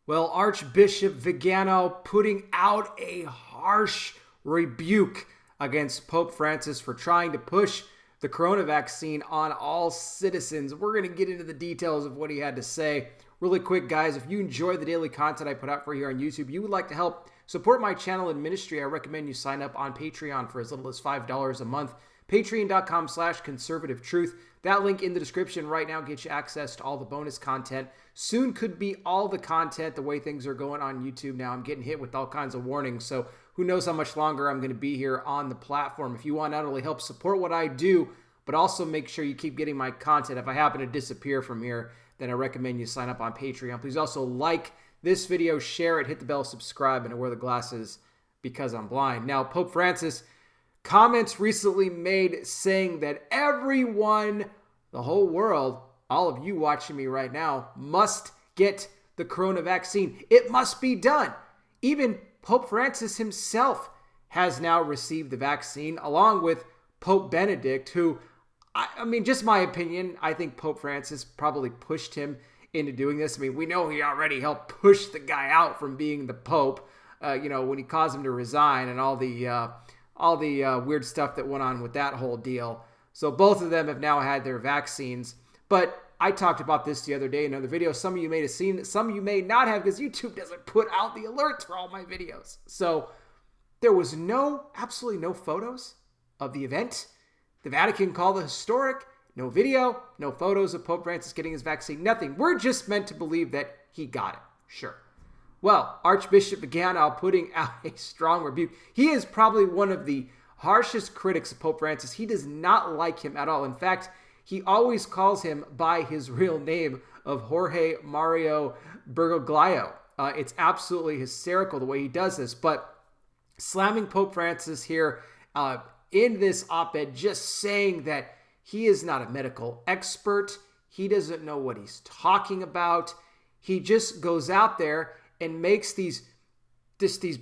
Well, Archbishop Vigano putting out a harsh rebuke against Pope Francis for trying to push the corona vaccine on all citizens. We're going to get into the details of what he had to say. Really quick, guys, if you enjoy the daily content I put out for you here on YouTube, you would like to help support my channel and ministry, I recommend you sign up on Patreon for as little as $5 a month. Patreon.com/conservative-truth. That link in the description right now gets you access to all the bonus content. Soon could be all the content the way things are going on YouTube now. I'm getting hit with all kinds of warnings, so who knows how much longer I'm going to be here on the platform. If you want to not only help support what I do, but also make sure you keep getting my content. If I happen to disappear from here, then I recommend you sign up on Patreon. Please also like this video, share it, hit the bell, subscribe, and I wear the glasses because I'm blind. Now, Pope Francis, comments recently made saying that everyone, the whole world, all of you watching me right now, must get the corona vaccine. It must be done. Even Pope Francis himself has now received the vaccine, along with Pope Benedict, who, I mean, just my opinion, I think Pope Francis probably pushed him into doing this. I mean, we know he already helped push the guy out from being the Pope, when he caused him to resign and all the weird stuff that went on with that whole deal. So both of them have now had their vaccines. But I talked about this the other day in another video. Some of you may have seen it, some of you may not have, because YouTube doesn't put out the alerts for all my videos. So there was absolutely no photos of the event. The Vatican called it historic. No video, no photos of Pope Francis getting his vaccine, nothing. We're just meant to believe that he got it. Sure. Well, Archbishop Vigano putting out a strong rebuke. He is probably one of the harshest critics of Pope Francis. He does not like him at all. In fact, he always calls him by his real name of Jorge Mario Bergoglio. It's absolutely hysterical the way he does this. But slamming Pope Francis here in this op-ed, just saying that he is not a medical expert. He doesn't know what he's talking about. He just goes out there and makes these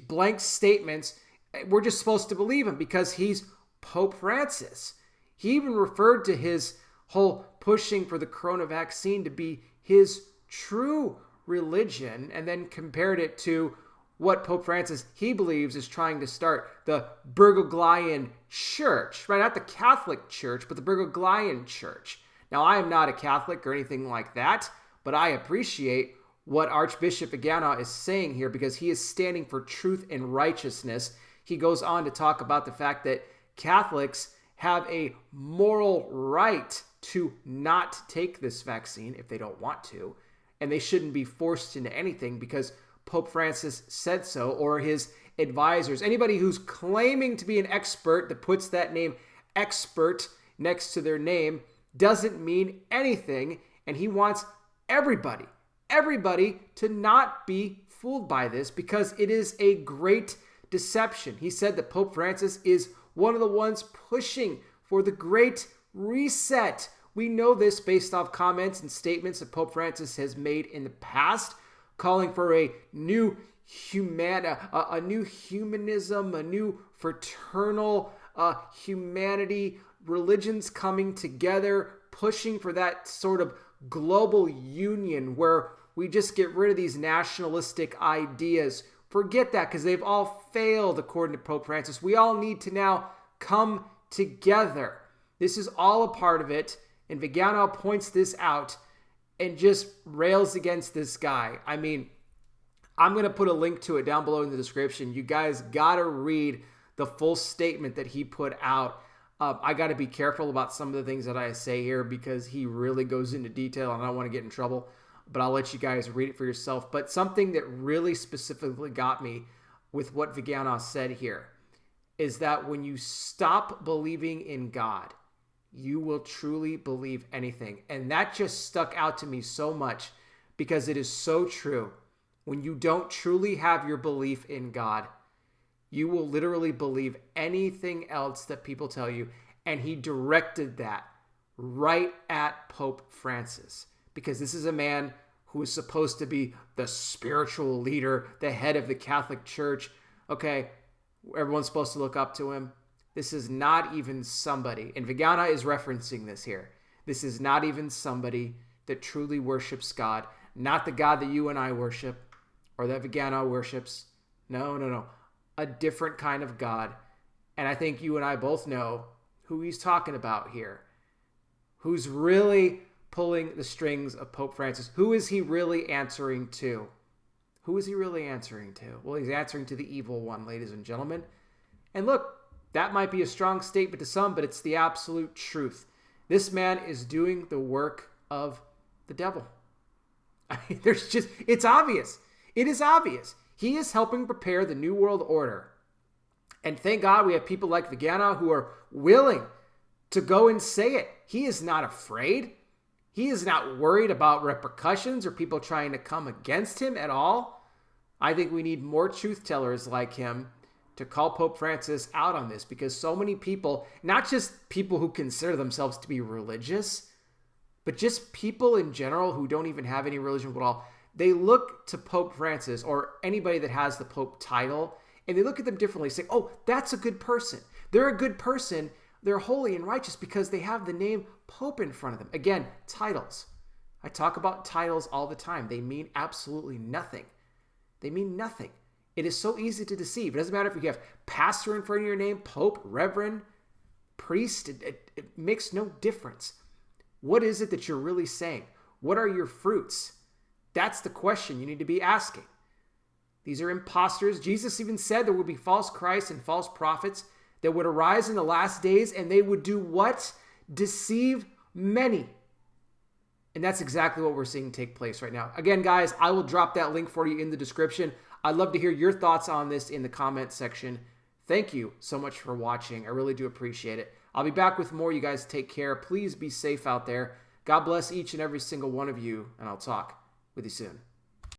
blank statements. We're just supposed to believe him because he's Pope Francis. He even referred to his whole pushing for the corona vaccine to be his true religion, and then compared it to what Pope Francis, he believes, is trying to start, the Bergoglian Church, right? Not the Catholic Church, but the Bergoglian Church. Now, I am not a Catholic or anything like that, but I appreciate what Archbishop Vigano is saying here because he is standing for truth and righteousness. He goes on to talk about the fact that Catholics have a moral right to not take this vaccine if they don't want to, and they shouldn't be forced into anything because Pope Francis said so, or his advisors. Anybody who's claiming to be an expert that puts that name expert next to their name doesn't mean anything, and he wants everybody to not be fooled by this because it is a great deception. He said that Pope Francis is one of the ones pushing for the Great Reset. We know this based off comments and statements that Pope Francis has made in the past, calling for a new humanism, a new fraternal humanity, religions coming together, pushing for that sort of global union where we just get rid of these nationalistic ideas. Forget that because they've all failed according to Pope Francis. We all need to now come together. This is all a part of it, and Vigano points this out and just rails against this guy. I mean, I'm going to put a link to it down below in the description. You guys got to read the full statement that he put out. I got to be careful about some of the things that I say here because he really goes into detail and I don't want to get in trouble, but I'll let you guys read it for yourself. But something that really specifically got me with what Vigano said here is that when you stop believing in God, you will truly believe anything. And that just stuck out to me so much because it is so true. When you don't truly have your belief in God, you will literally believe anything else that people tell you. And he directed that right at Pope Francis because this is a man who is supposed to be the spiritual leader, the head of the Catholic Church. Okay, everyone's supposed to look up to him. This is not even somebody, and Vigano is referencing this here. This is not even somebody that truly worships God, not the God that you and I worship. or that Vigano worships. No. A different kind of God. And I think you and I both know who he's talking about here. Who's really pulling the strings of Pope Francis? Who is he really answering to? Who is he really answering to? Well, he's answering to the evil one, ladies and gentlemen. And look, that might be a strong statement to some, but it's the absolute truth. This man is doing the work of the devil. I mean, it's obvious. It is obvious. He is helping prepare the New World Order. And thank God we have people like Vigano who are willing to go and say it. He is not afraid. He is not worried about repercussions or people trying to come against him at all. I think we need more truth tellers like him to call Pope Francis out on this, because so many people, not just people who consider themselves to be religious, but just people in general who don't even have any religion at all, they look to Pope Francis or anybody that has the Pope title, and they look at them differently, say, oh, that's a good person. They're a good person. They're holy and righteous because they have the name Pope in front of them. Again, titles. I talk about titles all the time. They mean absolutely nothing. They mean nothing. It is so easy to deceive. It doesn't matter if you have pastor in front of your name, Pope, Reverend, priest. It makes no difference. What is it that you're really saying? What are your fruits? That's the question you need to be asking. These are imposters. Jesus even said there would be false Christs and false prophets that would arise in the last days, and they would do what? Deceive many. And that's exactly what we're seeing take place right now. Again, guys, I will drop that link for you in the description. I'd love to hear your thoughts on this in the comment section. Thank you so much for watching. I really do appreciate it. I'll be back with more. You guys take care. Please be safe out there. God bless each and every single one of you, and I'll talk with you soon.